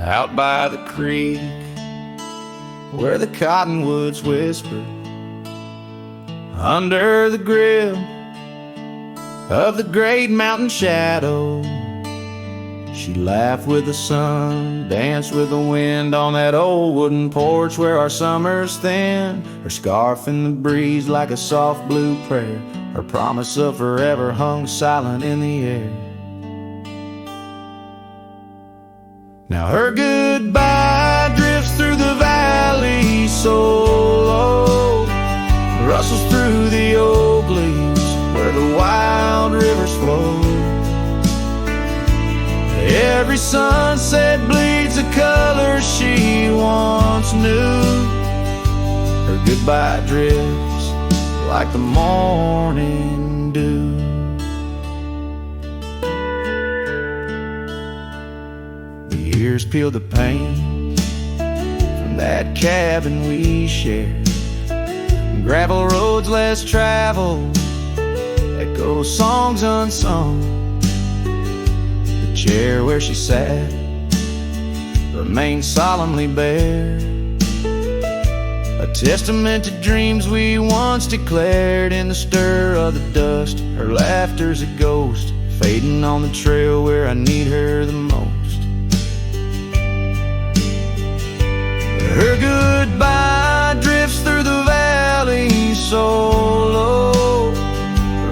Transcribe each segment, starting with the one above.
out by the creek, where the cottonwoods whisper, under the grill of the great mountain shadow. She laughed with the sun, danced with the wind on that old wooden porch where our summers thin. Her scarf in the breeze like a soft blue prayer, her promise of forever hung silent in the air. Now her goodbye drifts through the valley so low, rustles through the oak leaves where the wild rivers flow. Every sunset bleeds a color she once knew. Her goodbye drifts like the morning dew. The years peel the paint from that cabin we shared. Gravel roads less traveled, echo songs unsung. The chair where she sat remained solemnly bare, a testament to dreams we once declared. In the stir of the dust, her laughter's a ghost, fading on the trail where I need her the most. Her goodbye drifts through the valley so low,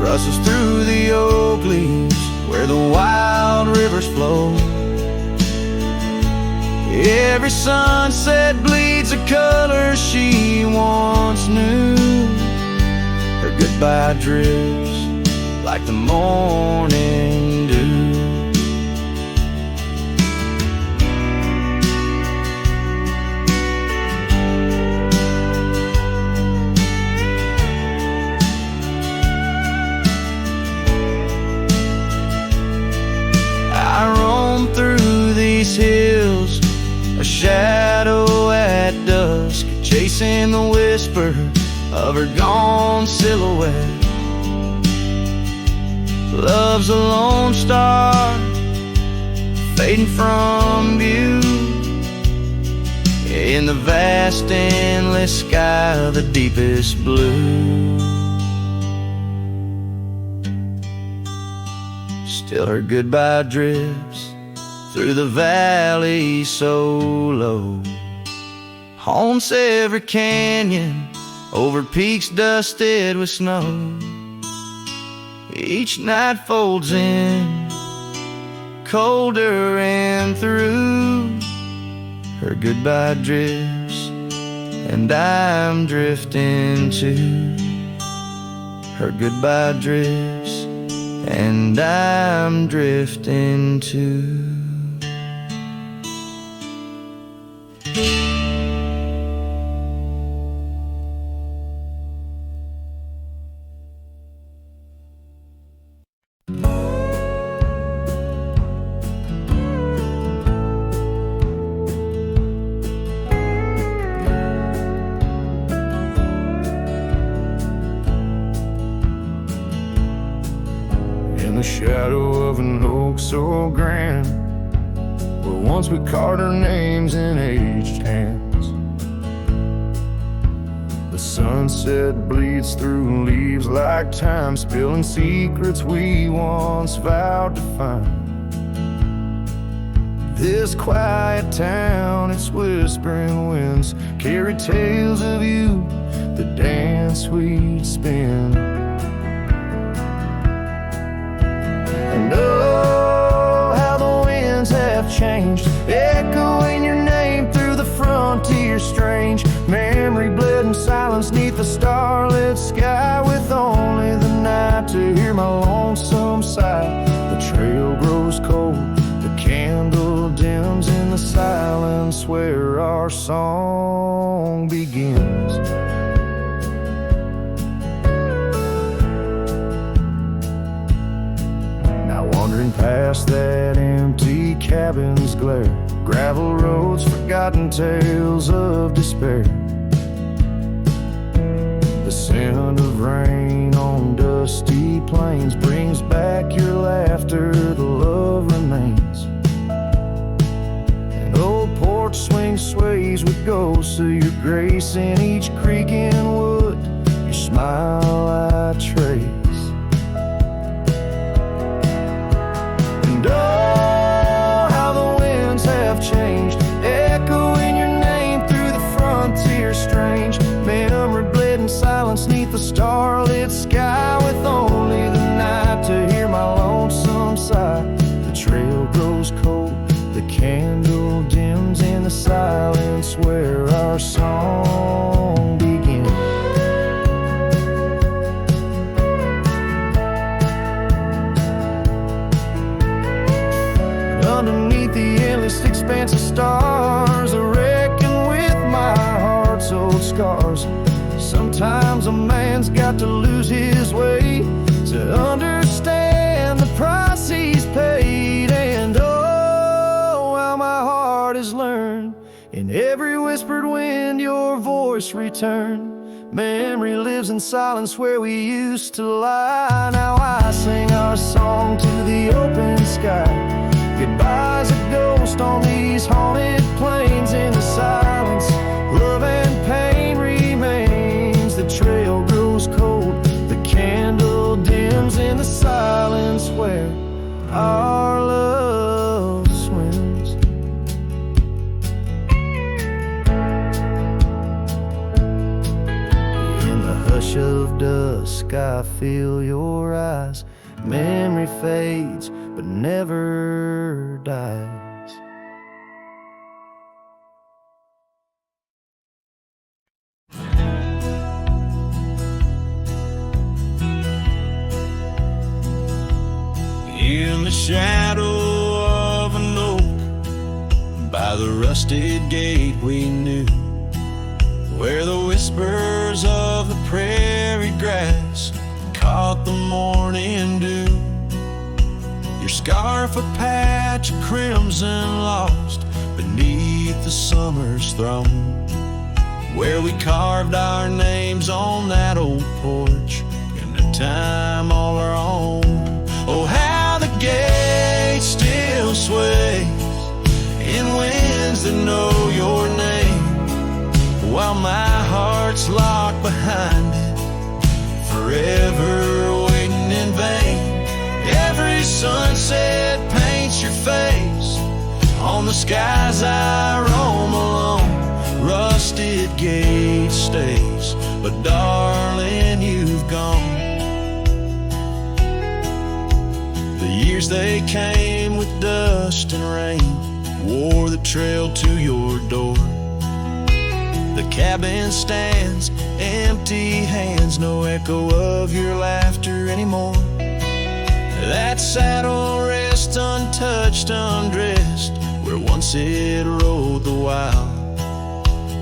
rustles through the oak leaves where the wild rivers flow. Every sunset bleeds a color she once knew. Her goodbye drifts like the morning dew. I roam through these hills, a shadow at dusk, chasing the whisper of her gone silhouette. Love's a lone star, fading from view, in the vast endless sky of the deepest blue. Still her goodbye drifts through the valley so low, haunts every canyon, over peaks dusted with snow. Each night folds in, colder and through. Her goodbye drifts, and I'm drifting too. Her goodbye drifts, and I'm drifting too. In the shadow of an oak so grand, where once we carved our names in aged hands, the sunset bleeds through leaves like time, spilling secrets we once vowed to find. This quiet town, its whispering winds carry tales of you, the dance we'd spin. And oh, how the winds have changed, echoing your name through the frontier strange. Memory bled in silence neath the starlit sky, with only the night to hear my lonesome sigh. The trail grows cold, the candle dims in the silence where our song begins. Wandering past that empty cabin's glare, gravel roads, forgotten tales of despair. The scent of rain on dusty plains brings back your laughter, the love remains. And oh days would go. So your grace in each creek and wood, your smile I trace. And oh, how the winds have changed, echoing your name through the frontier strange. Memory bled in silence neath the starlit sky, with only the night to hear my lonesome sigh. The trail grows cold, the candle dims in the silence where our song begins. Underneath the endless expanse of stars, I reckon with my heart's old scars. Sometimes a man's got to lose his way to understand the price he's paid. And oh, how my heart has learned, in every whispered wind your voice returned. Memory lives in silence where we used to lie. Now I sing our song to the open sky. Goodbye's a ghost on these haunted plains. In the silence, love and pain remains. The trail grows cold, the candle dims in the silence where our love swims. In the hush of dusk I feel your eyes. Memory fades but never dies. In the shadow of an oak, by the rusted gate we knew, where the whispers of the prairie grass caught the morning dew. Your scarf a patch of crimson lost beneath the summer's throne, where we carved our names on that old porch in a time all our own. Oh, how the gate still sways in winds that know your name, while my heart's locked behind it, forever waiting in vain. Every sunset paints your face on the skies I roam alone. Rusted gate stays, but darling, you've gone. The years they came with dust and rain wore the trail to your door. The cabin stands, empty hands, no echo of your laughter anymore. That saddle rests untouched, undressed, where once it rode the wild.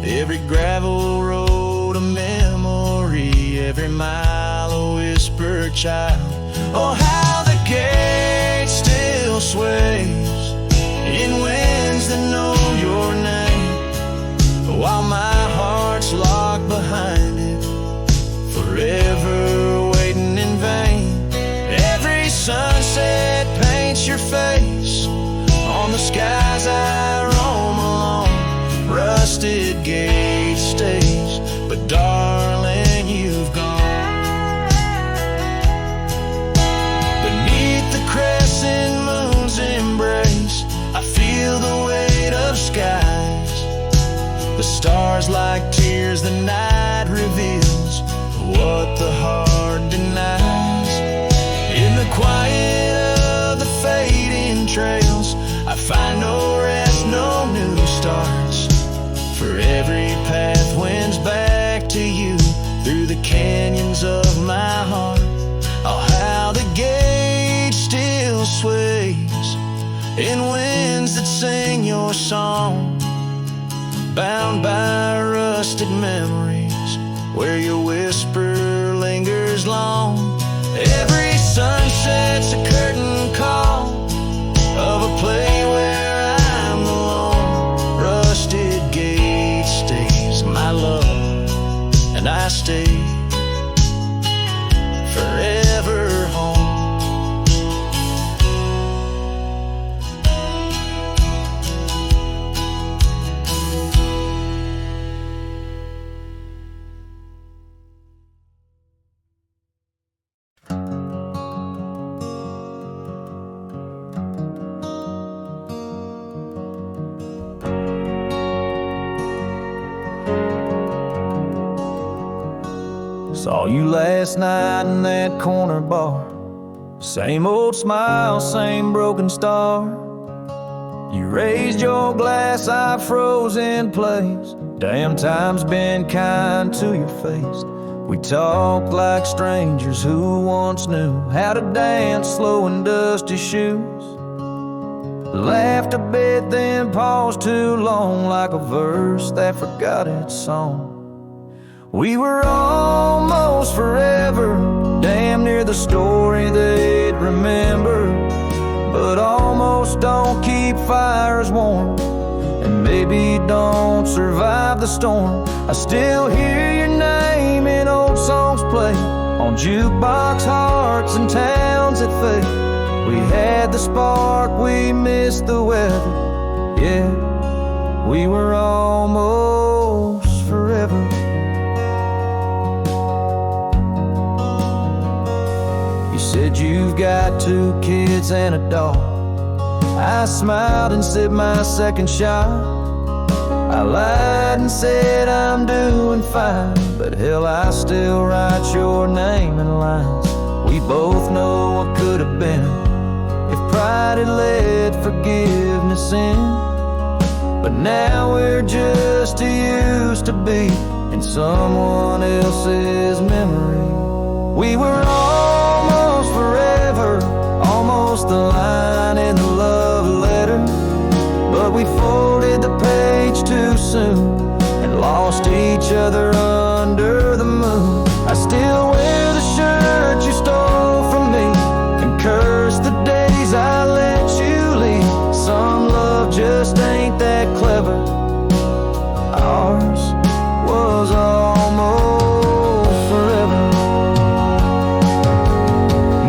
Every gravel road a memory, every mile a whispered child. Oh, how the gate still sways in winds that know your name, while my heart's locked behind it, forever waiting in vain. Every sunset paints your face on the skies I roam alone. Rusted gate stays, but darling, you've gone. Beneath the crescent moon's embrace, I feel the weight of skies. The stars like tears the night reveals, what the heart denies. In the quiet of the fading trails, I find no rest, no new starts. For every path wends back to you, through the canyons of my heart. Oh, how the gate still sways in winds that sing your song, bound by rusted memories, where your whisper lingers long. Every sunset's a curtain call of a play where I'm alone. Rusted gate stays, my love, and I stay forever home. Saw you last night in that corner bar. Same old smile, same broken star. You raised your glass, I froze in place. Damn, time's been kind to your face. We talked like strangers who once knew how to dance slow in dusty shoes. Laughed a bit, then paused too long, like a verse that forgot its song. We were almost forever, damn near the story they'd remember. But almost don't keep fires warm, and maybe don't survive the storm. I still hear your name in old songs play on jukebox hearts and towns that fade. We had the spark, we missed the weather. Yeah, we were almost forever. You said you've got 2 kids and a dog. I smiled and sipped my second shot. I lied and said I'm doing fine, but hell, I still write your name in lines. We both know what could have been if pride had let forgiveness in. But now we're just too used to be in someone else's memory. We were almost forever, almost the line in the love letter. But we folded the page too soon and lost each other under the moon. I still wear the shirt you stole from me and curse the days I let you leave. Some love just ain't that clever. Ours was almost forever.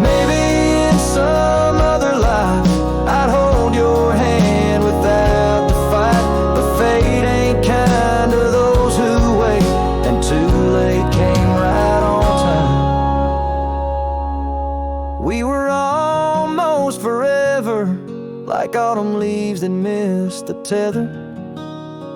Maybe in some other life I'd hold your hand without the fight, but fate ain't kind to those who wait, and too late came right on time. We were almost forever, like autumn leaves that missed the tether.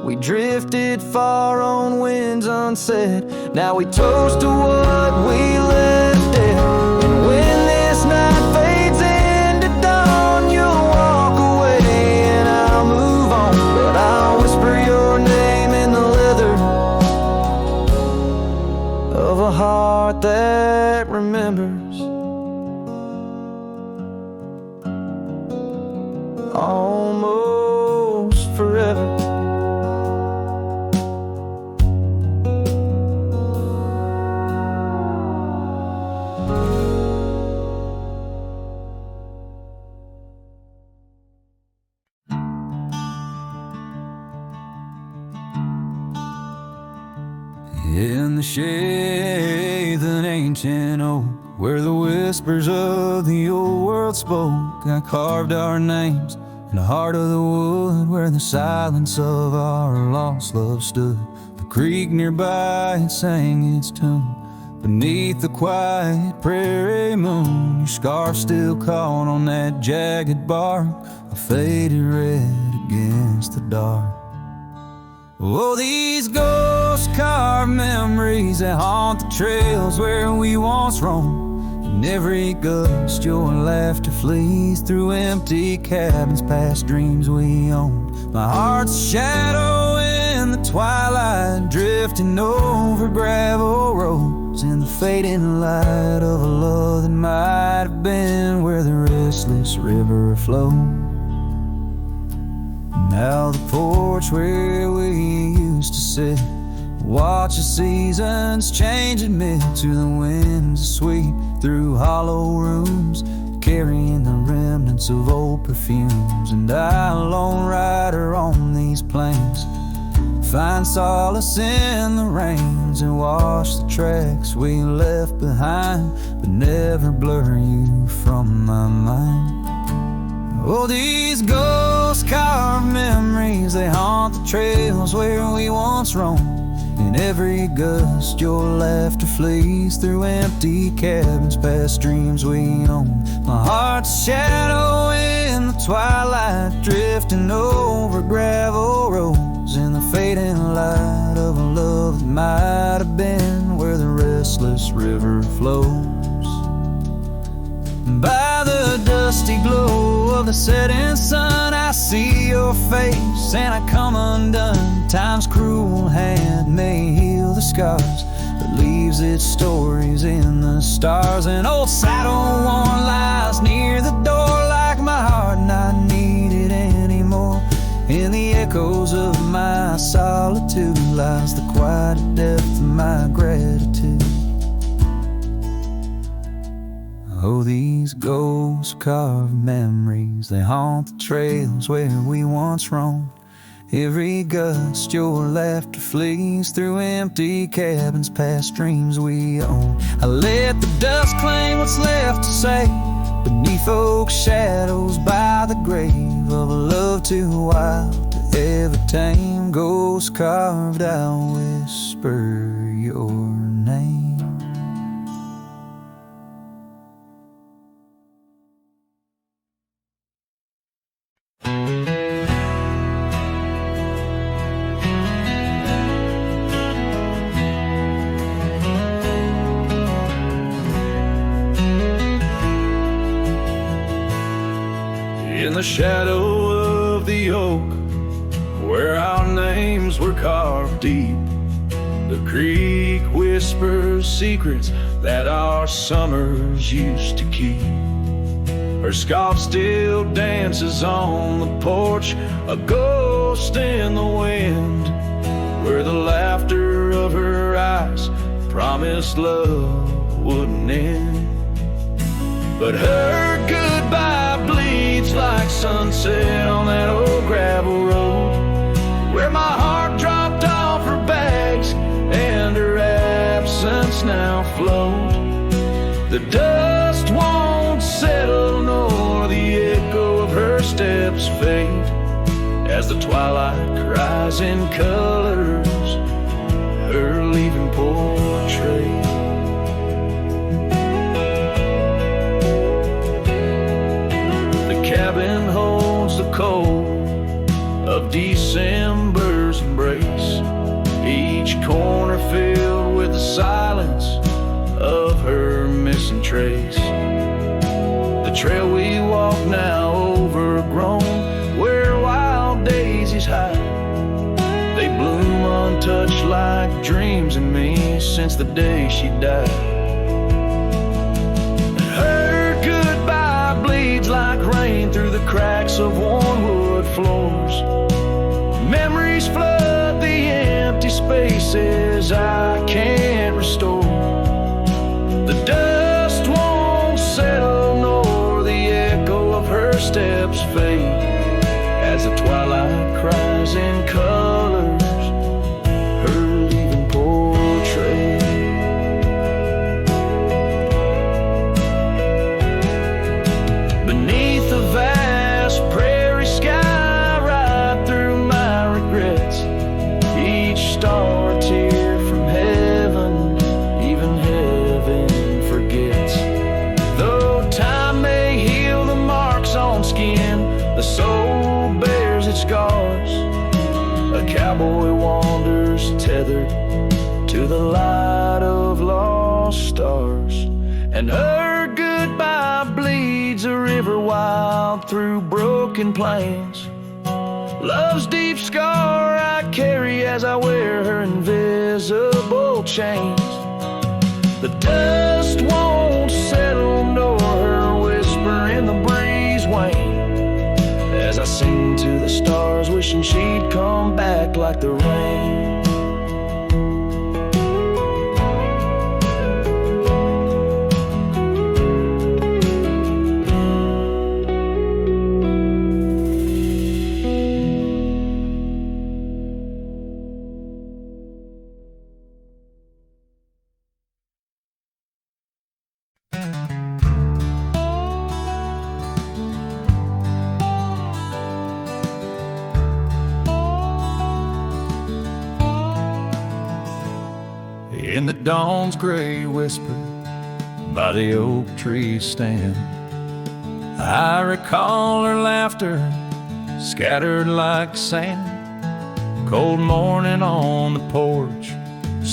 We drifted far on winds unsaid. Now we toast to what we left dead. And when this night fades into dawn, you'll walk away and I'll move on. But I'll whisper your name in the leather of a heart that remembers. Almost forever. In the shade of an ancient oak, where the whispers of the old world spoke, I carved our names in the heart of the wood, where the silence of our lost love stood. The creek nearby, it sang its tune beneath the quiet prairie moon. Your scarf still caught on that jagged bark, a faded red against the dark. Oh, these ghost-carved memories that haunt the trails where we once roamed. In every gust, your laughter flees through empty cabins past dreams we owned. My heart's a shadow in the twilight, drifting over gravel roads in the fading light of a love that might have been where the restless river flowed. Now the porch where we used to sit, watch the seasons change amid to the winds that sweep through hollow rooms, carrying the remnants of old perfumes. And I, a lone rider on these plains, find solace in the rains and wash the tracks we left behind, but never blur you from my mind. Oh, these ghost-carved memories, they haunt the trails where we once roamed. In every gust, your laughter flees through empty cabins past dreams we owned. My heart's a shadow in the twilight, drifting over gravel roads in the fading light of a love that might have been where the rest restless river flows. By the dusty glow of the setting sun, I see your face and I come undone. Time's cruel hand may heal the scars, but leaves its stories in the stars. An old saddle worn lies near the door, like my heart not needed anymore. In the echoes of my solitude lies the quiet depth of my gratitude. Oh, these ghost carved memories, they haunt the trails where we once roamed. Every gust your laughter flees through empty cabins past dreams we own. I let the dust claim what's left to say beneath oak shadows by the grave of a love too wild to ever tame. Ghost carved, I'll whisper your name. In the shadow of the oak, where our names were carved deep, the creek whispers secrets that our summers used to keep. Her scarf still dances on the porch, a ghost in the wind, where the laughter of her eyes promised love wouldn't end. But her goodbye bleeds like sunset on that old gravel road, where my heart dropped off her bags and her absence now flowed. The dust won't settle nor the echo of her steps fade, as the twilight cries in colors her leaving portrait. Cabin holds the cold of December's embrace, each corner filled with the silence of her missing trace. The trail we walk now overgrown, where wild daisies hide, they bloom untouched like dreams in me since the day she died. Like rain through the cracks of worn wood floors, memories flood the empty spaces I can't restore. The dust won't settle nor the echo of her steps fade, as the twilight cries in colors her leaving portrait. Soul bears its scars, a cowboy wanders tethered to the light of lost stars, and her goodbye bleeds a river wild through broken plains. Love's deep scar I carry as I wear her invisible chains. The dust won't settle nor her whisper in the breeze wane, as I sing to the stars, wishing she'd come back like the rain. In the dawn's gray whisper by the oak tree stand, I recall her laughter scattered like sand. Cold morning on the porch,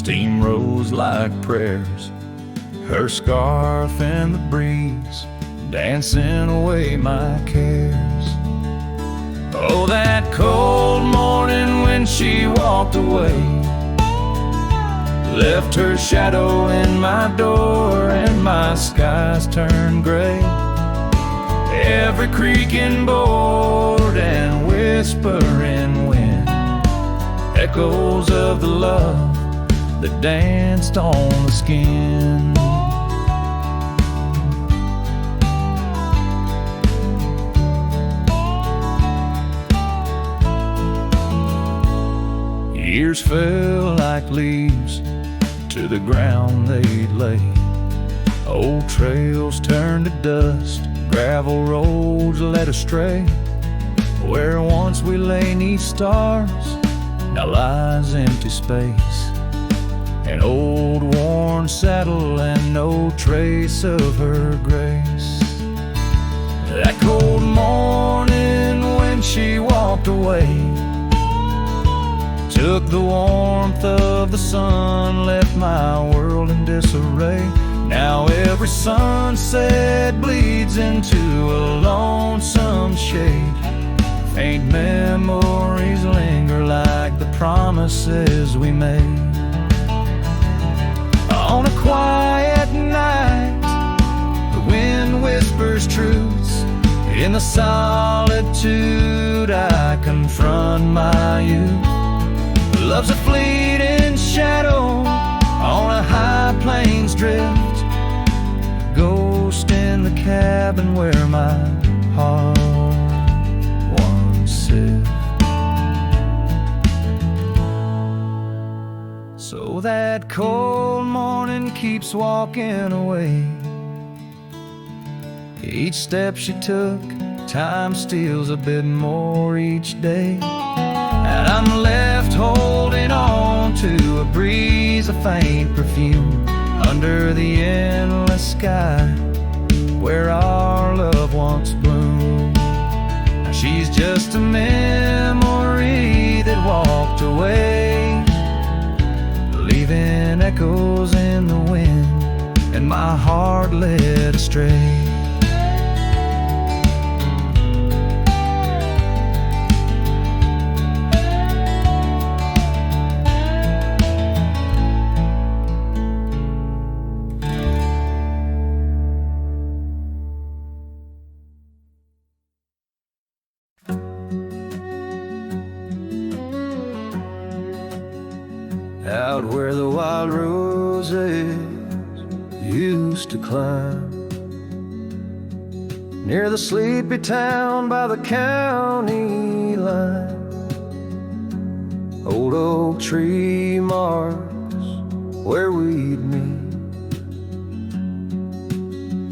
steam rose like prayers, her scarf in the breeze, dancing away my cares. Oh, that cold morning when she walked away, left her shadow in my door and my skies turned gray. Every creaking board and whispering wind, echoes of the love that danced on the skin. Years fell like leaves to the ground they'd lay. Old trails turned to dust, gravel roads led astray. Where once we lay 'neath stars, now lies empty space. An old worn saddle and no trace of her grace. That cold morning when she walked away, took the warmth of the sun, left my world in disarray. Now every sunset bleeds into a lonesome shade. Faint memories linger like the promises we made. On a quiet night, the wind whispers truths. In the solitude I confront my youth. Love's a fleeting shadow on a high plains drift, ghost in the cabin where my heart once sit. So that cold morning keeps walking away. Each step she took, time steals a bit more each day. And I'm left holding on to a breeze, a faint perfume, under the endless sky where our love once bloomed. Now she's just a memory that walked away, leaving echoes in the wind and my heart led astray. Out where the wild roses used to climb, near the sleepy town by the county line, old oak tree marks where we'd meet.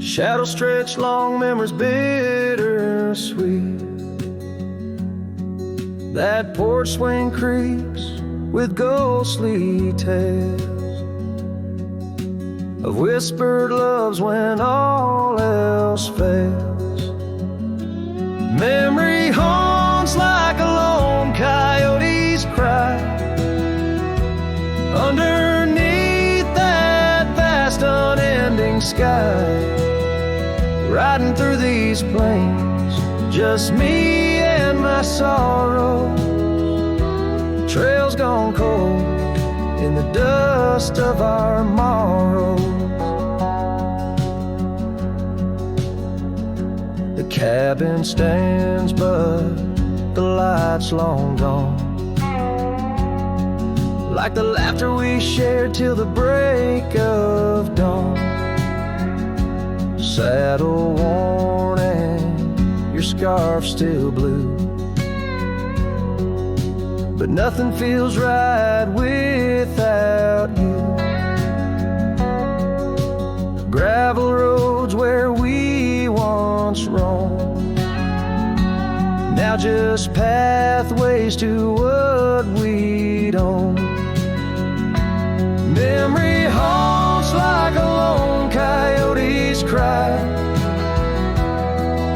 Shadows stretch long, memories bittersweet. That porch swing creaks with ghostly tales of whispered loves when all else fails. Memory haunts like a lone coyote's cry underneath that vast unending sky. Riding through these plains, just me and my sorrow. Trails gone cold in the dust of our morrows. The cabin stands but the light's long gone, like the laughter we shared till the break of dawn. Saddle worn and your scarf still blue, but nothing feels right without you. Gravel roads where we once roamed, now just pathways to what we'd own. Memory haunts like a lone coyote's cry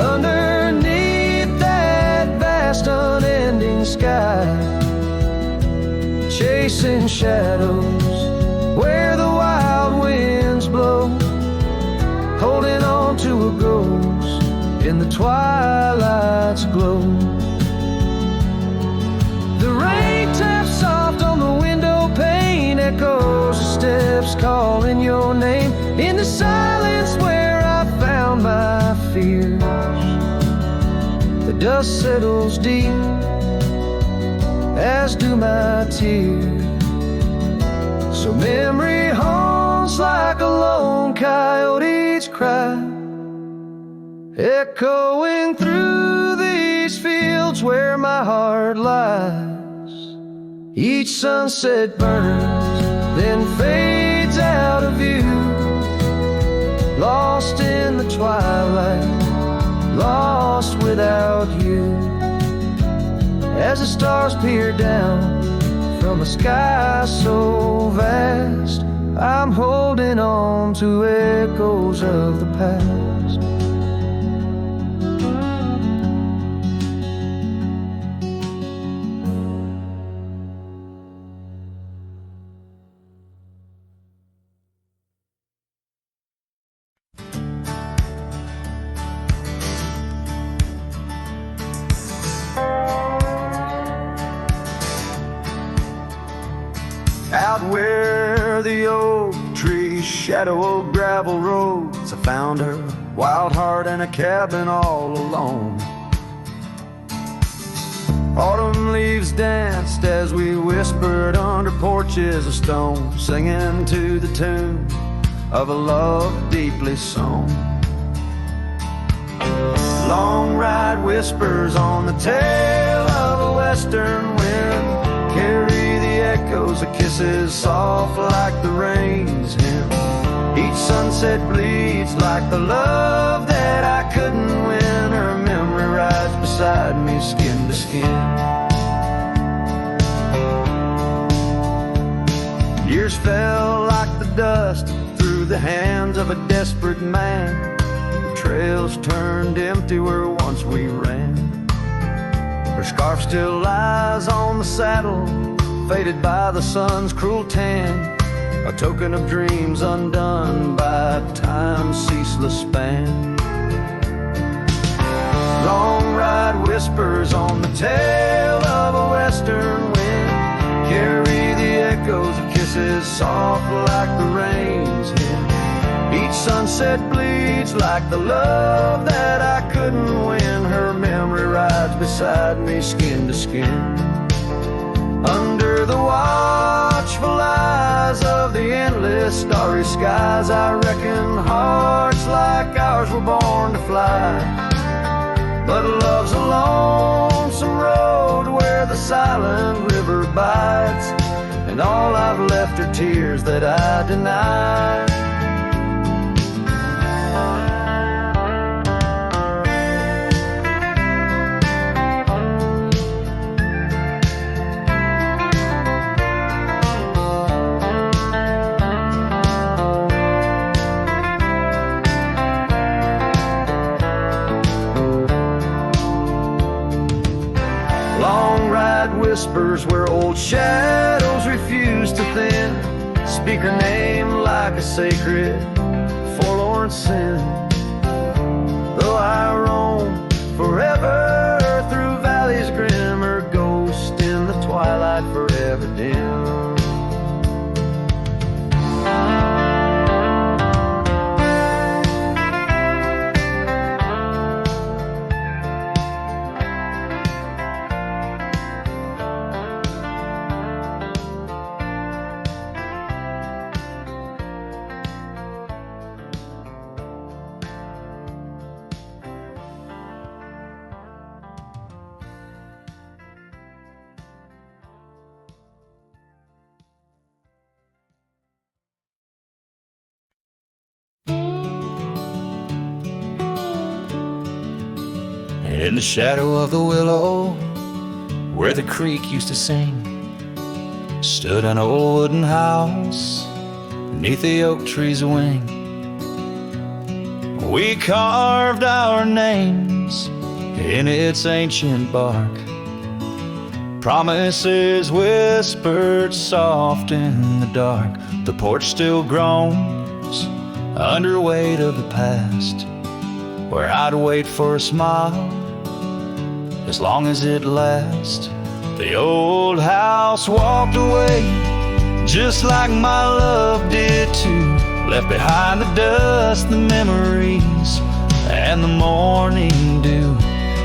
underneath that vast unending sky. Chasing shadows in the twilight's glow. The rain taps soft on the window pane, echoes the steps calling your name. In the silence where I found my fears, the dust settles deep, as do my tears. So memory haunts like a lone coyote's cry, echoing through these fields where my heart lies. Each sunset burns, then fades out of view, lost in the twilight, lost without you. As the stars peer down from a sky so vast, I'm holding on to echoes of the past. Out where the oak trees shadow old gravel roads, I found her, wild heart in a cabin all alone. Autumn leaves danced as we whispered under porches of stone, singing to the tune of a love deeply sown. Long ride whispers on the tail of a western wind carry the echoes of kisses soft like the rain's hymn. Each sunset bleeds like the love that I couldn't win. Her memory rides beside me, skin to skin. Years fell like the dust through the hands of a desperate man. The trails turned empty where once we ran. Her scarf still lies on the saddle, faded by the sun's cruel tan, a token of dreams undone by time's ceaseless span. Long ride whispers on the tail of a western wind carry the echoes of kisses soft like the rain's hymn. Each sunset bleeds like the love that I couldn't win. Her memory rides beside me, skin to skin. Under the watchful eyes of the endless starry skies, I reckon hearts like ours were born to fly. But love's a lonesome road where the silent river bites, and all I've left are tears that I deny. Whispers where old shadows refuse to thin, speak her name like a sacred, forlorn sin. Though I roam forever through valleys grim, her ghost in the twilight forever dim. In the shadow of the willow, where the creek used to sing, stood an old wooden house beneath the oak tree's wing. We carved our names in its ancient bark, promises whispered soft in the dark. The porch still groans under weight of the past, where I'd wait for a smile as long as it lasts. The old house walked away just like my love did too. Left behind the dust, the memories, and the morning dew.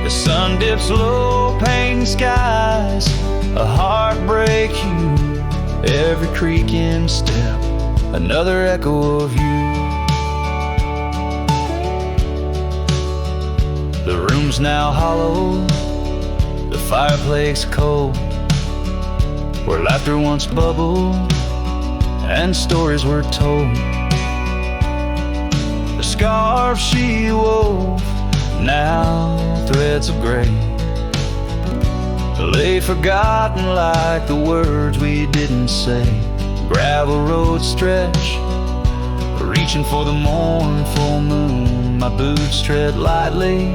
The sun dips low, painting skies, a heartbreak hue. Every creaking step, another echo of you. The room's now hollow, the fireplace cold, where laughter once bubbled and stories were told. The scarf she wove, now threads of gray, lay forgotten like the words we didn't say. Gravel roads stretch, reaching for the mournful moon. My boots tread lightly,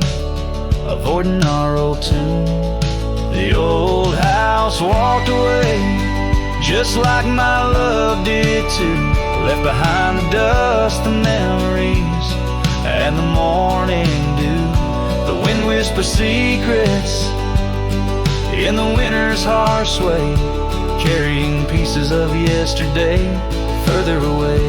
avoiding our old tune. The old house walked away just like my love did too. Left behind the dust, the memories, and the morning dew. The wind whispers secrets in the winter's harsh sway, carrying pieces of yesterday further away.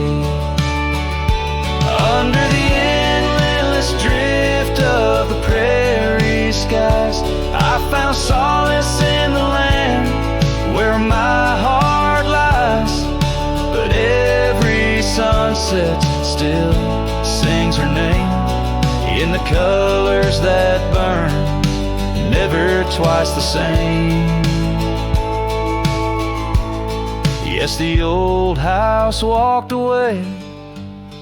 Under the endless drift of the prairie skies, I found solace in the land where my heart lies. But every sunset still sings her name in the colors that burn, never twice the same. Yes, the old house walked away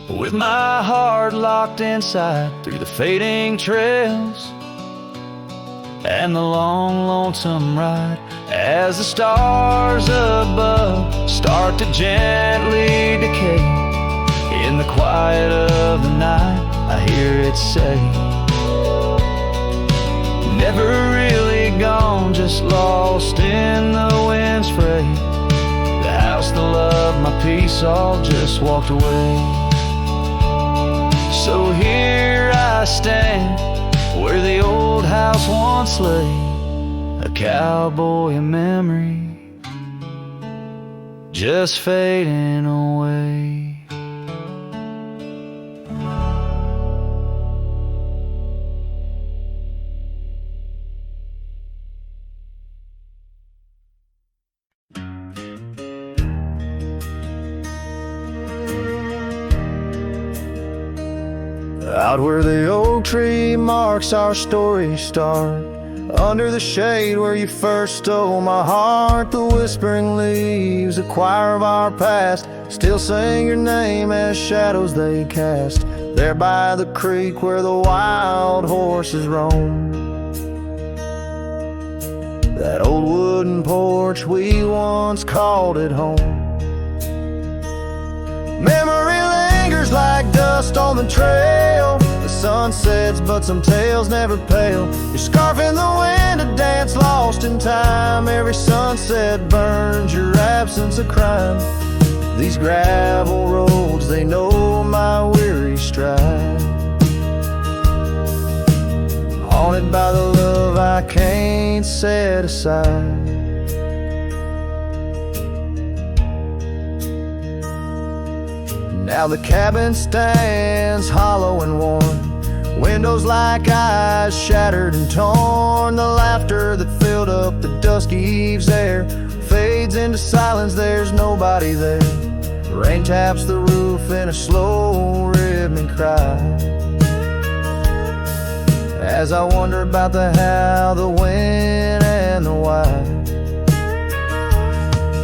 with my heart locked inside, through the fading trails and the long, lonesome ride. As the stars above start to gently decay, in the quiet of the night I hear it say, never really gone, just lost in the wind's fray. The house, the love, my peace all just walked away. So here I stand where the old house once lay, a cowboy memory just fading away. Out where the oak tree marks our story start, under the shade where you first stole my heart, the whispering leaves, a choir of our past, still sing your name as shadows they cast. There by the creek where the wild horses roam, that old wooden porch we once called it home. Memory lingers like dust on the trail, the sun sets but some tales never pale. Your scarf in the wind, a dance lost in time, every sunset burns your absence a crime. These gravel roads, they know my weary stride, haunted by the love I can't set aside. Now the cabin stands hollow and worn, windows like eyes shattered and torn. The laughter that filled up the dusky eve's air fades into silence, there's nobody there. Rain taps the roof in a slow rhythmic cry, as I wonder about the how, the when, and the why.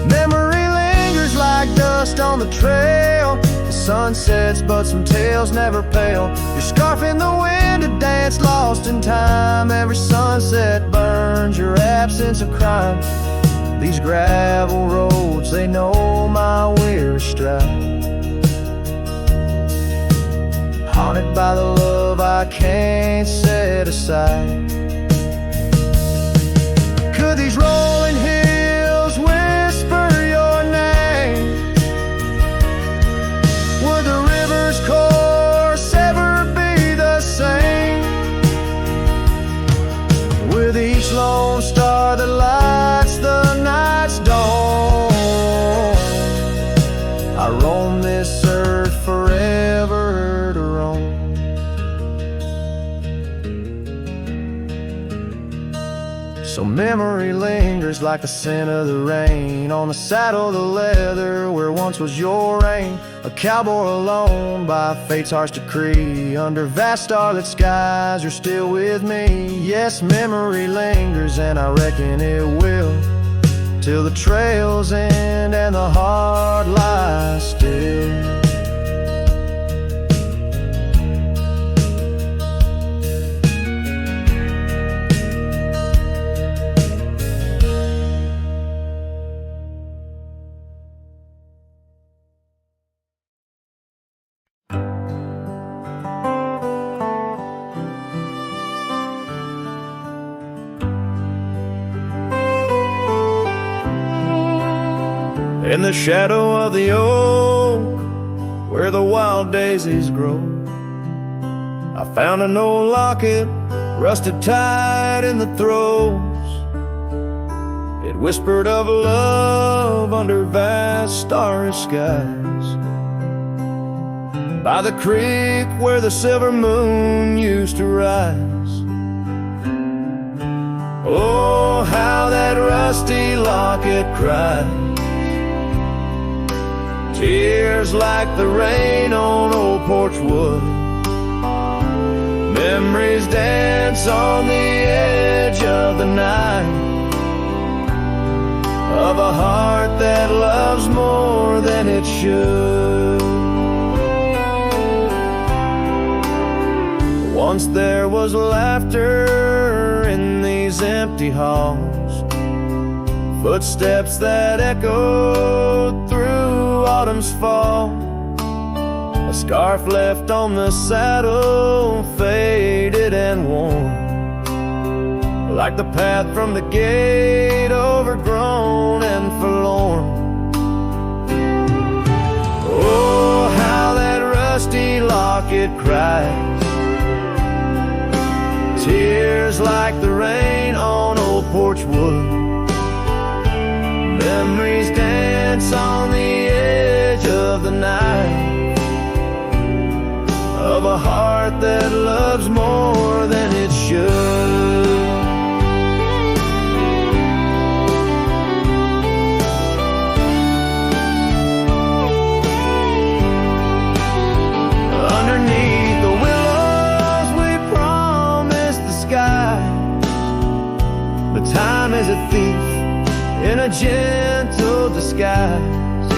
Memory lingers like dust on the trail, the sun sets but some tales never pale. Your scarf in the wind, a dance lost in time, every sunset burns your absence a crime. These gravel roads, they know my weary stride, haunted by the love I can't set aside. Could these rolling hills whisper your name? Would the river's course ever be the same? So memory lingers like the scent of the rain on the saddle, the leather where once was your reign. A cowboy alone by fate's harsh decree. Under vast starlit skies, you're still with me. Yes, memory lingers, and I reckon it will, till the trails end and the heart lies still. In the shadow of the oak, where the wild daisies grow, I found an old locket, rusted tight in the throes. It whispered of love under vast starry skies, by the creek where the silver moon used to rise. Oh, how that rusty locket cried, tears like the rain on old porch wood. Memories dance on the edge of the night, of a heart that loves more than it should. Once there was laughter in these empty halls, footsteps that echoed through autumn's fall. A scarf left on the saddle, faded and worn, like the path from the gate, overgrown and forlorn. Oh, how that rusty locket cries, tears like the rain on old porch wood. Memories dance on the edge of the night, of a heart that loves more than it should. Underneath the willows we promised the sky, but time is a thief in a gentle disguise,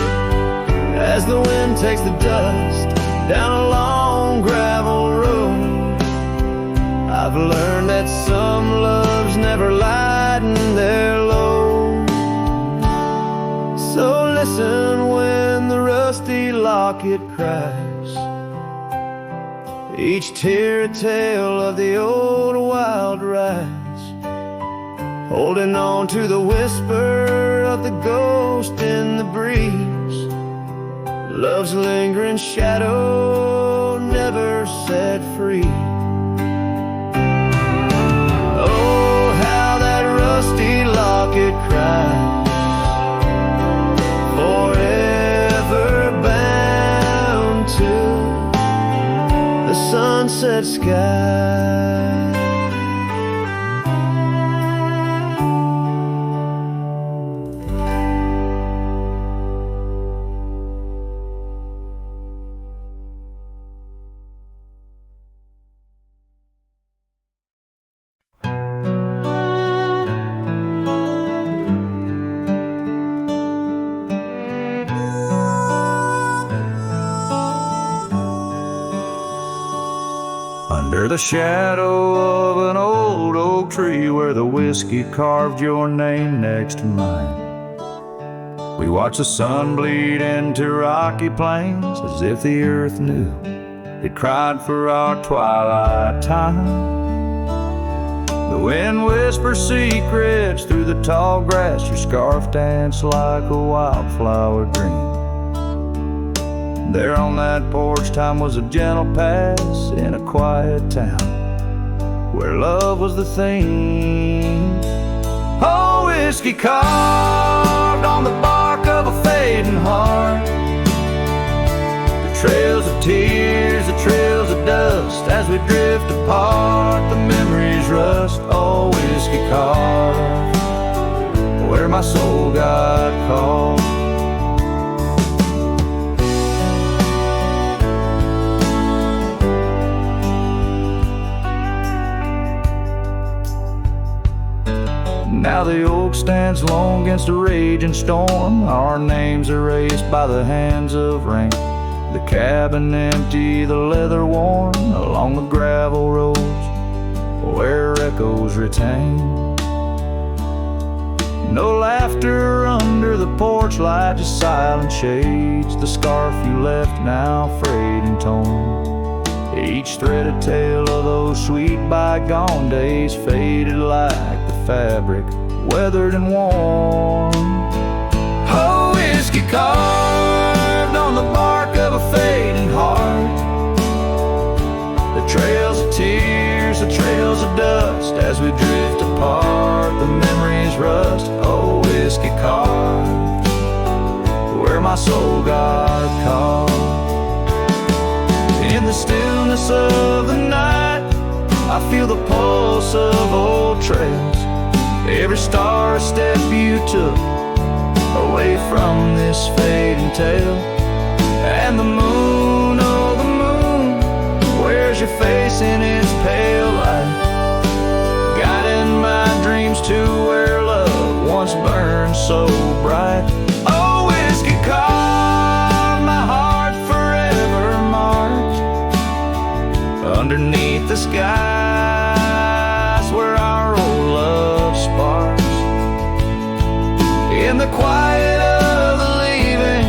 as the wind takes the dust down a long gravel road. I've learned that some loves never lighten their load. So listen when the rusty locket cries, each tear a tale of the old wild ride, holding on to the whisper of the ghost in the breeze. Love's lingering shadow never set free. Oh, how that rusty locket cries, forever bound to the sunset sky. Under the shadow of an old oak tree where the whiskey carved your name next to mine, we watched the sun bleed into rocky plains as if the earth knew it cried for our twilight time. The wind whispers secrets through the tall grass, your scarf danced like a wildflower dream. There on that porch, time was a gentle pass in a quiet town where love was the theme. Oh, whiskey carved on the bark of a fading heart, the trails of tears, the trails of dust, as we drift apart, the memories rust. Oh, whiskey carved. my soul got caught. Now the oak stands lone against a raging storm, our names erased by the hands of rain. The cabin empty, the leather worn, along the gravel roads where echoes retain. No laughter under the porch light, just silent shades. The scarf you left now frayed and torn, each thread a tale of those sweet bygone days, faded like the fabric, weathered and worn. Oh, whiskey carved on the bark of a fading heart, the trails of tears, the trails of dust, as we drift apart, the memories rust. Oh, whiskey carved where my soul got caught. In the stillness of the night, I feel the pulse of old trails, every star a step you took away from this fading tale. And the moon, oh the moon, wears your face in its pale light, guiding my dreams to where love once burned so bright. Oh, whiskey carved my heart forever marked underneath the skies where our old love sparks. In the quiet of the leaving,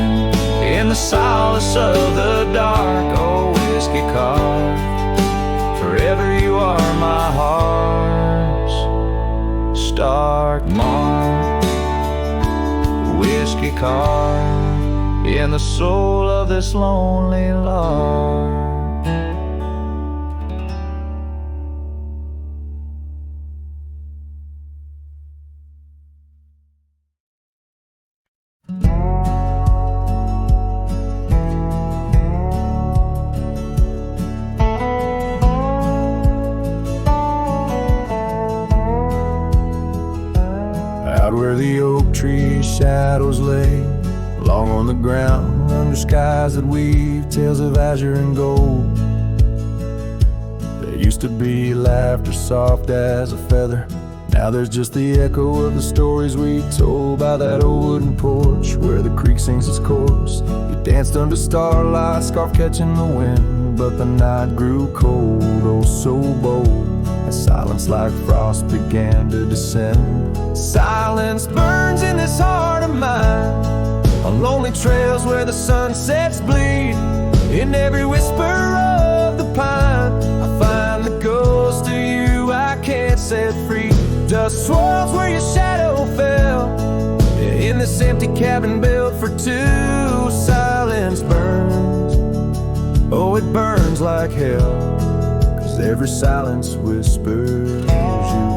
in the solace of the dark, oh, whiskey carved, forever you are my heart's stark mark. Whiskey carved in the soul of this lonely lark. Where the oak tree shadows lay, long on the ground, under skies that weave tales of azure and gold. There used to be laughter soft as a feather, now there's just the echo of the stories we told by that old wooden porch where the creek sings its chorus. You danced under starlight, scarf catching the wind, but the night grew cold, oh so bold, and silence like frost began to descend. Silence burns in this heart of mine, on lonely trails where the sunsets bleed. In every whisper of the pine, I find the ghost of you I can't set free. Dust swirls where your shadow fell, in this empty cabin built for two. Silence burns, oh it burns like hell, 'cause every silence whispers you.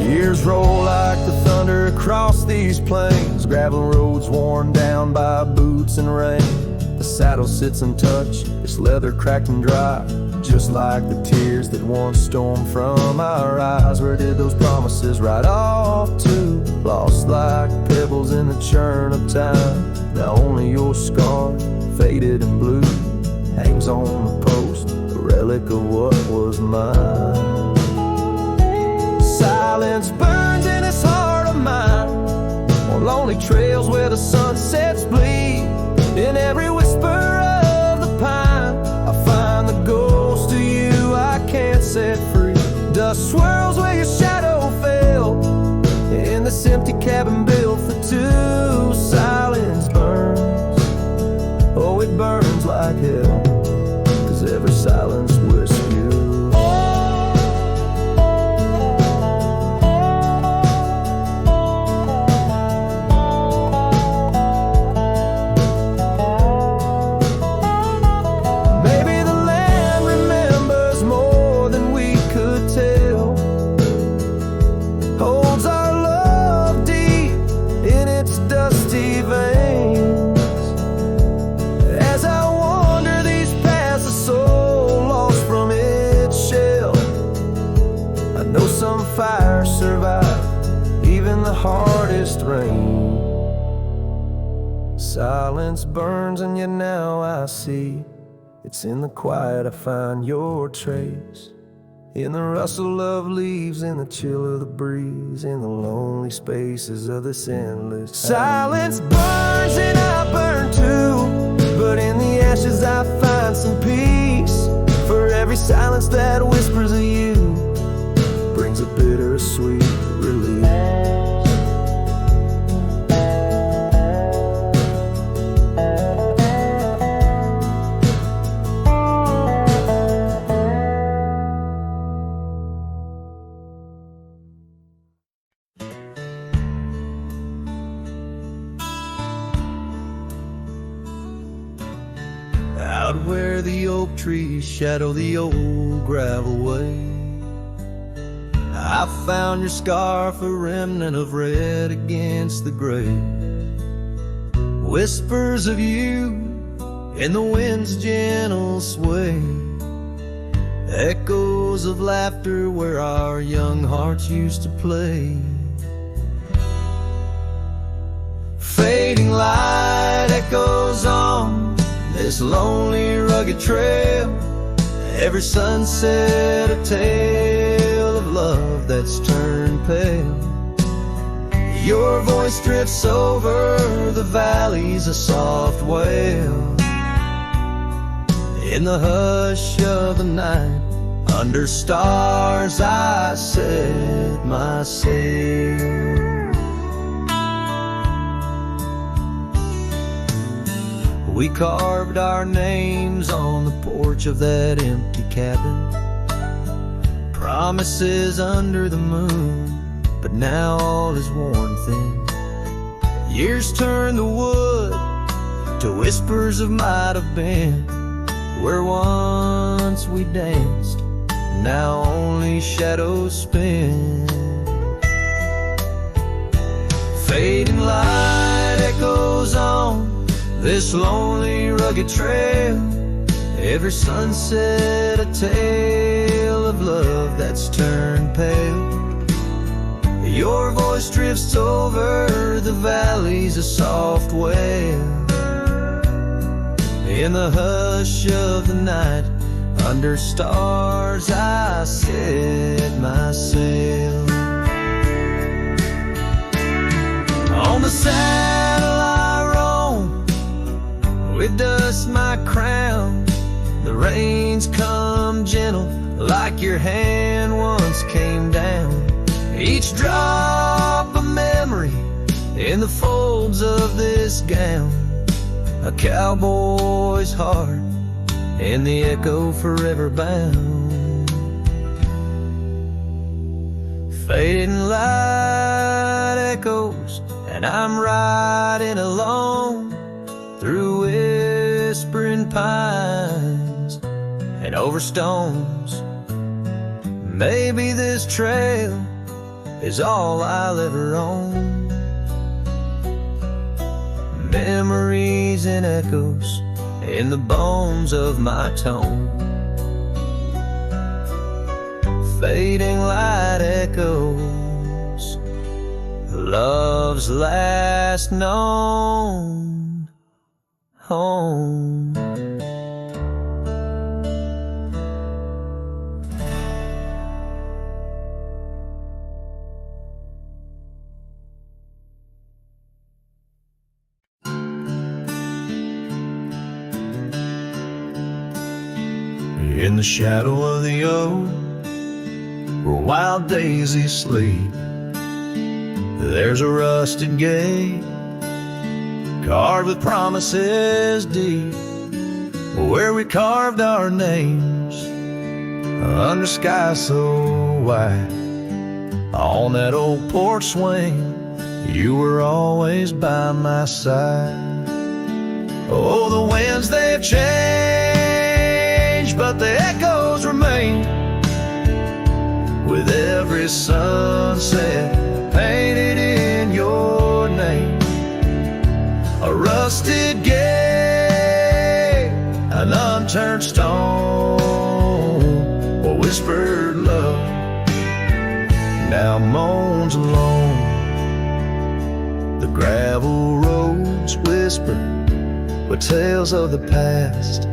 Years roll like the thunder across these plains, gravel roads worn down by boots and rain. The saddle sits untouched, its leather cracked and dry, just like the tears that once stormed from our eyes. Where did those promises ride off to? Lost like pebbles in the churn of time. Now only your scar, faded and blue, hangs on the post, a relic of what was mine. Silence burns in this heart of mine, on lonely trails where the sunsets bleed. In every whisper of the pine, I find the ghost of you I can't set free. Dust swirls where your shadow fell, in this empty cabin built for two. Silence burns, oh it burns like hell, 'cause every silence whispers you. coldest rain. Silence burns and yet now I see it's in the quiet I find your trace. In the rustle of leaves, in the chill of the breeze, in the lonely spaces of this endless silence burns and I burn too, but in the ashes I find some peace. For every silence that whispers of you brings a bittersweet relief. Out where the oak trees shadow the old gravel way, I found your scarf, a remnant of red against the gray. Whispers of you in the wind's gentle sway, echoes of laughter where our young hearts used to play. Fading light echoes on this lonely rugged trail, every sunset a tale of love that's turned pale. Your voice drifts over the valleys, a soft wail. In the hush of the night, under stars I set my sail. We carved our names on the porch of that empty cabin, promises under the moon, but now all is worn thin. Years turn the wood to whispers of might have been, where once we danced, now only shadows spin. Fading light echoes on this lonely rugged trail, every sunset a tale of love that's turned pale. Your voice drifts over the valleys, a soft wail. In the hush of the night, under stars I set my sail. On the saddle I roam, with dust my crown. The rains come gentle like your hand once came down. Each drop a memory in the folds of this gown, a cowboy's heart in the echo forever bound. Fading light echoes and I'm riding alone through whispering pines and over stones. Maybe this trail is all I'll ever own. Memories and echoes in the bones of my tone. Fading light echoes, love's last known home. In the shadow of the oak, where wild daisies sleep, there's a rusted gate carved with promises deep, where we carved our names under sky so white. On that old porch swing, you were always by my side. Oh, the winds they've changed, but the echoes remain, with every sunset painted in your name. A rusted gate, an unturned stone, a whispered love now moans alone. Gravel roads whisper with tales of the past.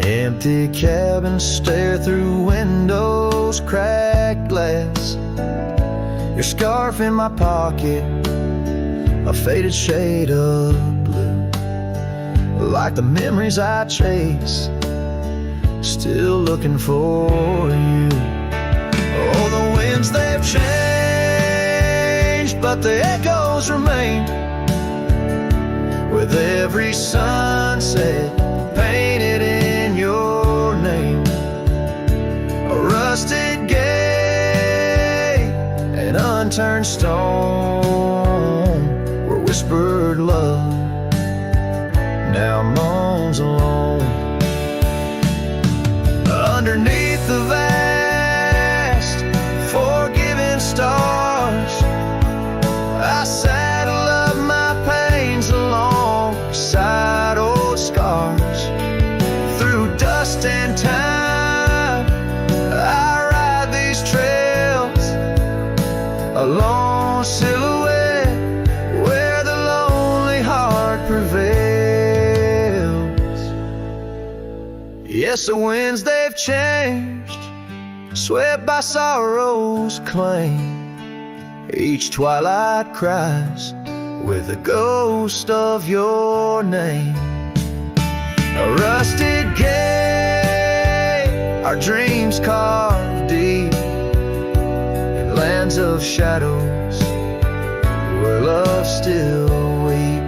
Empty cabins stare through windows, cracked glass. Your scarf in my pocket, a faded shade of blue, like the memories I chase, still looking for you. Oh, the winds, they've changed, but the echoes remain, with every sunset painted in your name. A rusted gate, an unturned stone, where whispered love now moans alone. Underneath the vast, forgiving stars, I saddle up my pains alongside old scars. Through dust and time, I ride these trails, a lone silhouette where the lonely heart prevails. Yes, the winds, they've changed, swept by sorrow's claim. Each twilight cries with the ghost of your name. A rusted gate, our dreams carved deep in lands of shadows where love still weeps.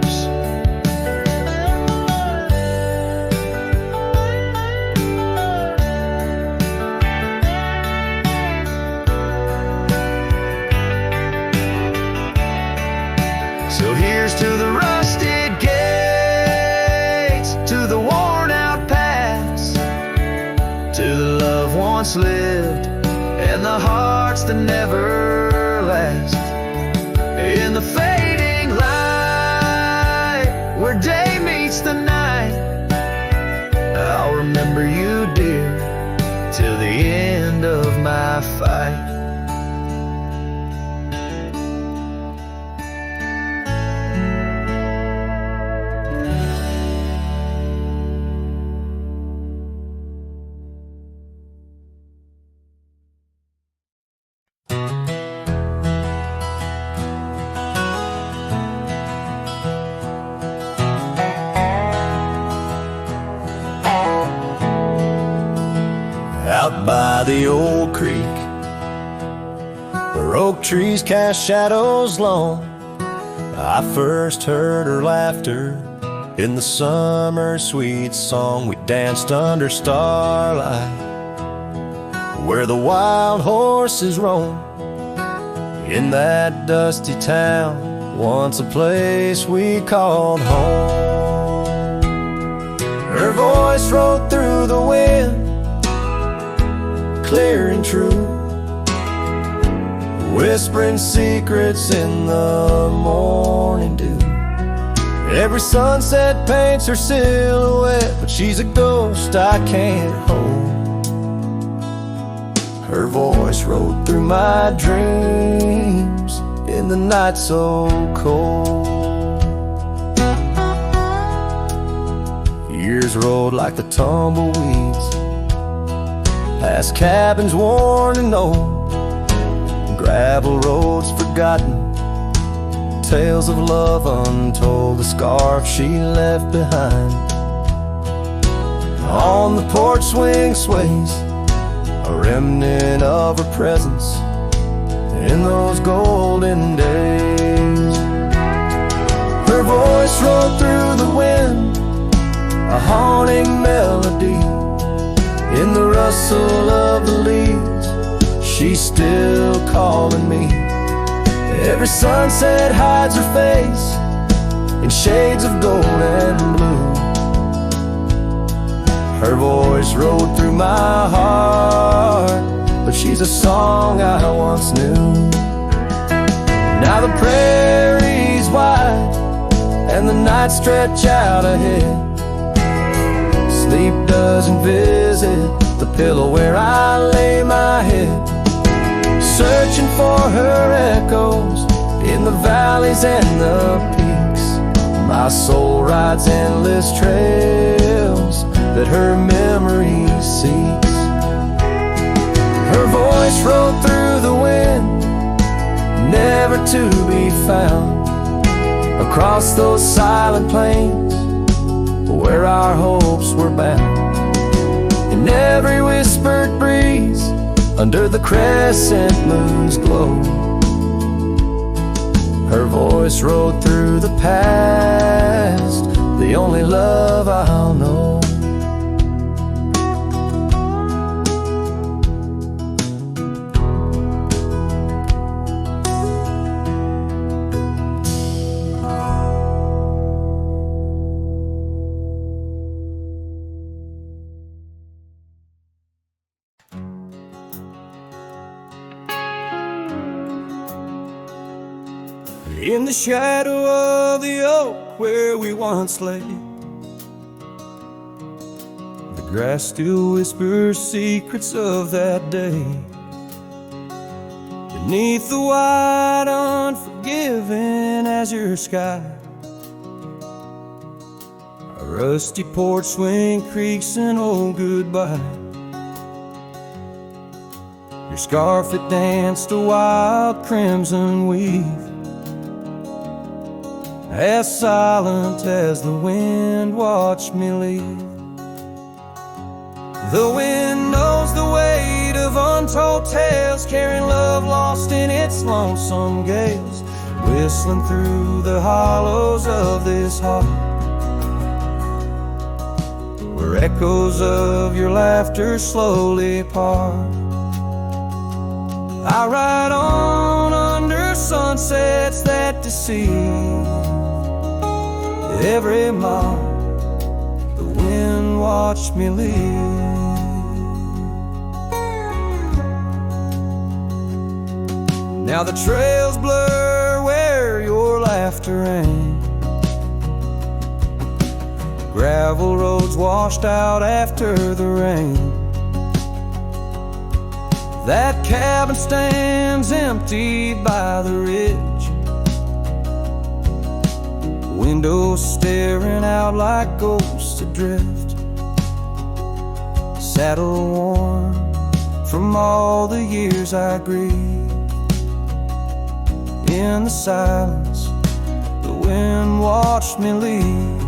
So here's to the rusted gates, to the worn out paths, to the love once lived and the hearts that never last. In the fading light, where day meets the night, I'll remember you, dear, till the end of my fight. Out by the old creek, where oak trees cast shadows long, I first heard her laughter in the summer sweet song. We danced under starlight, where the wild horses roam, in that dusty town, once a place we called home. Her voice rode through the wind, clear and true, whispering secrets in the morning dew. Every sunset paints her silhouette, but she's a ghost I can't hold. Her voice rode through my dreams in the night so cold. Years rolled like the tumbleweeds, past cabins worn and old, gravel roads forgotten, tales of love untold, the scarf she left behind. On the porch swing sways a remnant of her presence in those golden days. Her voice rolled through the wind, a haunting melody. In the rustle of the leaves, she's still calling me. Every sunset hides her face in shades of gold and blue. Her voice rode through my heart, but she's a song I once knew. Now the prairie's wide and the nights stretch out ahead. Sleep doesn't visit the pillow where I lay my head, searching for her echoes In the valleys and the peaks, my soul rides endless trails that her memory seeks. Her voice rolled through the wind, never to be found, across those silent plains where our hopes were bound. In every whispered breeze, under the crescent moon's glow, her voice rode through the past, the only love I'll know. In the shadow of the oak where we once lay, the grass still whispers secrets of that day. Beneath the wide, unforgiving azure sky, a rusty porch swing creaks an old goodbye. Your scarf that danced a wild crimson weave, as silent as the wind watched me leave. The wind knows the weight of untold tales, carrying love lost in its lonesome gales, whistling through the hollows of this heart, where echoes of your laughter slowly part. I ride on under sunsets that deceive. Every mile, the wind watched me leave. Now the trails blur where your laughter rang, gravel roads washed out after the rain. That cabin stands empty by the ridge, windows staring out like ghosts adrift, saddle worn from all the years I grieved. In the silence, the wind watched me leave.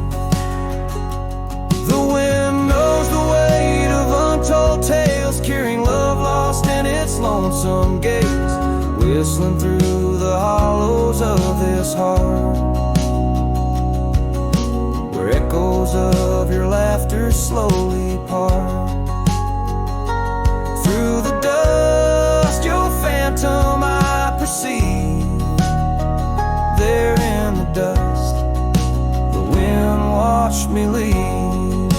The wind knows the weight of untold tales, carrying love lost in its lonesome gaze, whistling through the hollows of this heart, where echoes of your laughter slowly part. Through the dust, your phantom I perceive. There in the dust, the wind watched me leave.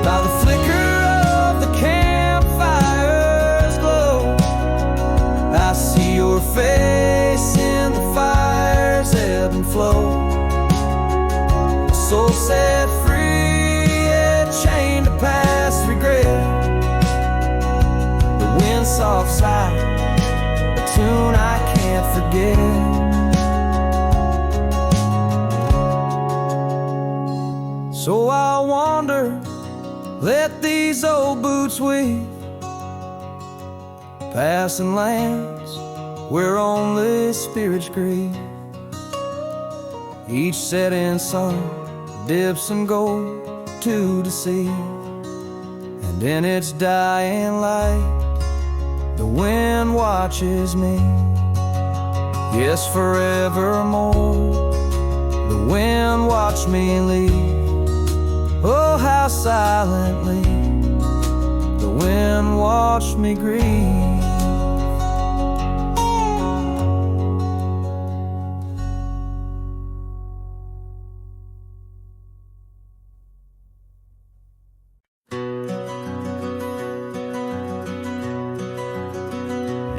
By the flicker of the campfire's glow, I see your face in the fire's ebb and flow. A soul set free, yet chained to past regret. The wind's soft sigh, a tune I can't forget. So I wander, let these old boots weave, passing lands where only spirits grieve. Each setting sun dips in gold to deceive, and in its dying light the wind watches me. Yes, forevermore the wind watched me leave. Oh, how silently the wind watched me grieve.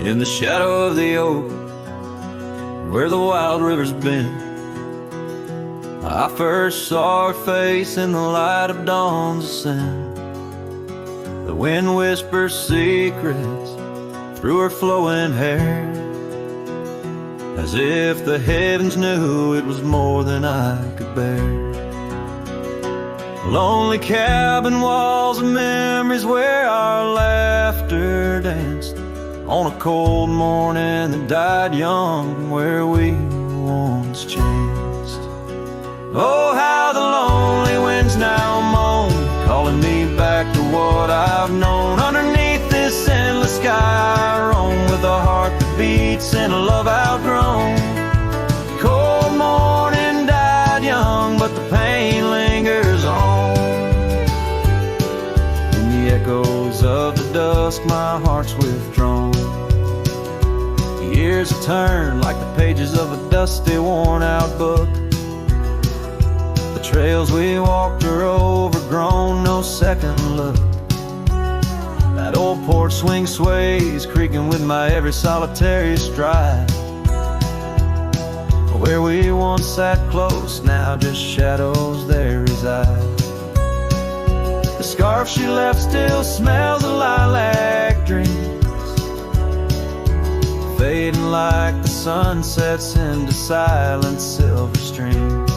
In the shadow of the oak, where the wild river's been, I first saw her face in the light of dawn's ascent. The wind whispers secrets through her flowing hair, as if the heavens knew it was more than I could bear. Lonely cabin walls of memories where our laughter danced on a cold morning that died young, where we once chanced. Oh, how the lonely winds now moan, calling me back to what I've known. Underneath this endless sky I roam, with a heart that beats and a love outgrown. Cold morning died young, but the pain lingers on. In the echoes of the dusk my heart's withdrawn. The years have turned like the pages of a dusty, worn-out book. The trails we walked are overgrown, no second look. That old porch swing sways, creaking with my every solitary stride. Where we once sat close, now just shadows there reside. The scarf she left still smells of lilac dreams, fading like the sun sets into silent silver streams.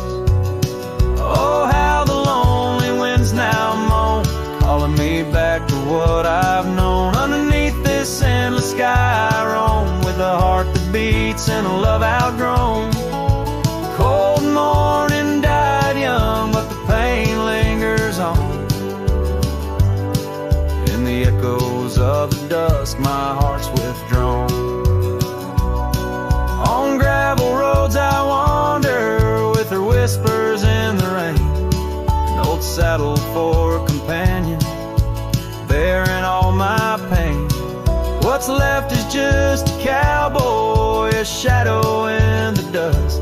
Oh, how the lonely winds now moan, calling me back to what I've known. Underneath this endless sky I roam, with a heart that beats and a love outgrown. Cold morning died young, but the pain lingers on. In the echoes of the dusk my heart's withdrawn. On gravel roads I wander, with her whispers in the rain, an old saddle for a companion, bearing all my pain. What's left is just a cowboy, a shadow in the dust,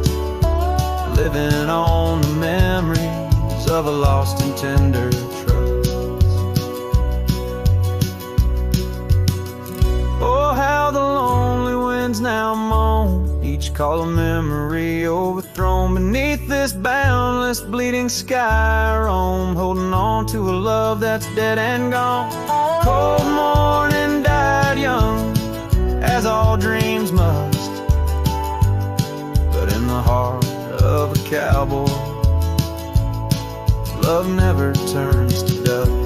living on the memories of a lost and tender trust. Oh, how the lonely winds now moan, each call a memory overthrown. Beneath this boundless bleeding sky I roam, holding on to a love that's dead and gone. Cold morning died young, as all dreams must, but in the heart of a cowboy, love never turns to dust.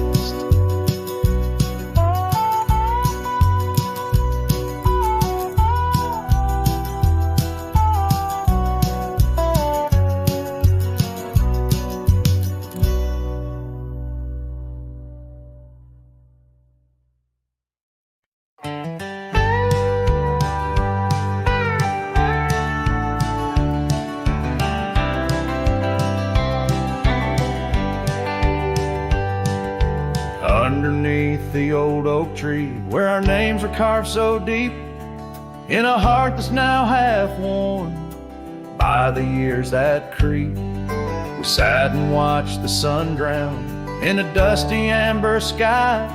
Underneath the old oak tree, where our names were carved so deep, in a heart that's now half worn by the years that creep, we sat and watched the sun drown in a dusty amber sky.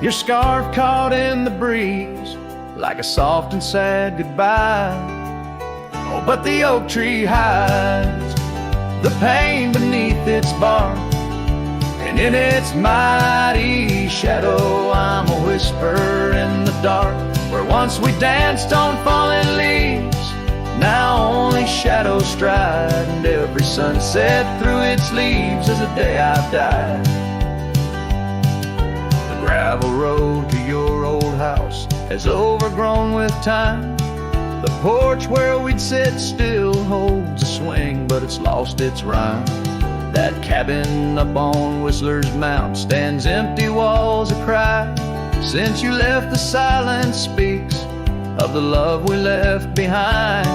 Your scarf caught in the breeze like a soft and sad goodbye. Oh, but the oak tree hides the pain beneath its bark, and in its mighty shadow I'm a whisper in the dark. Where once we danced on falling leaves, now only shadows stride, and every sunset through its leaves is a day I've died. The gravel road to your old house has overgrown with time. The porch where we'd sit still holds a swing, but it's lost its rhyme. That cabin up on Whistler's Mount stands empty, walls a cry. Since you left, the silence speaks of the love we left behind.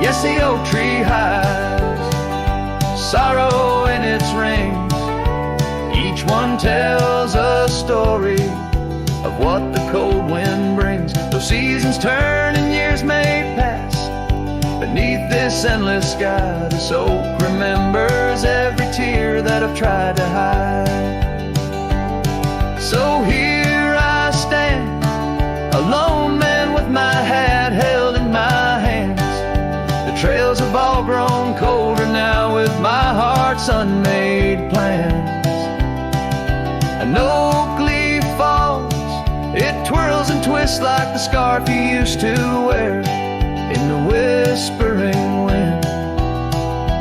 Yes, the oak tree hides sorrow in its rings. Each one tells a story of what the cold wind brings. Though seasons turn and years may pass, beneath this endless sky, this oak remembers every tear that I've tried to hide. So here I stand, a lone man with my hat held in my hands. The trails have all grown colder now with my heart's unmade plans. An oak leaf falls, it twirls and twists just like the scarf you used to wear. In the whispering wind,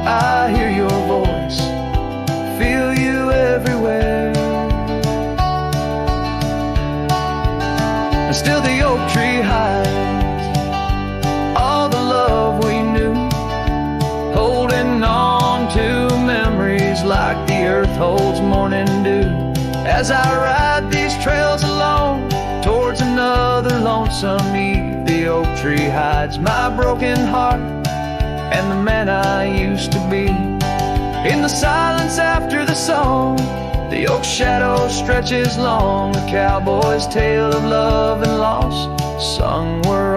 I hear your voice, feel you everywhere. And still the oak tree hides all the love we knew, holding on to memories like the earth holds morning dew. As I ride these trails alone towards another lonesome eve, the oak tree hides my broken heart and the man I used to be. In the silence after the song, the oak shadow stretches long, a cowboy's tale of love and loss, sung word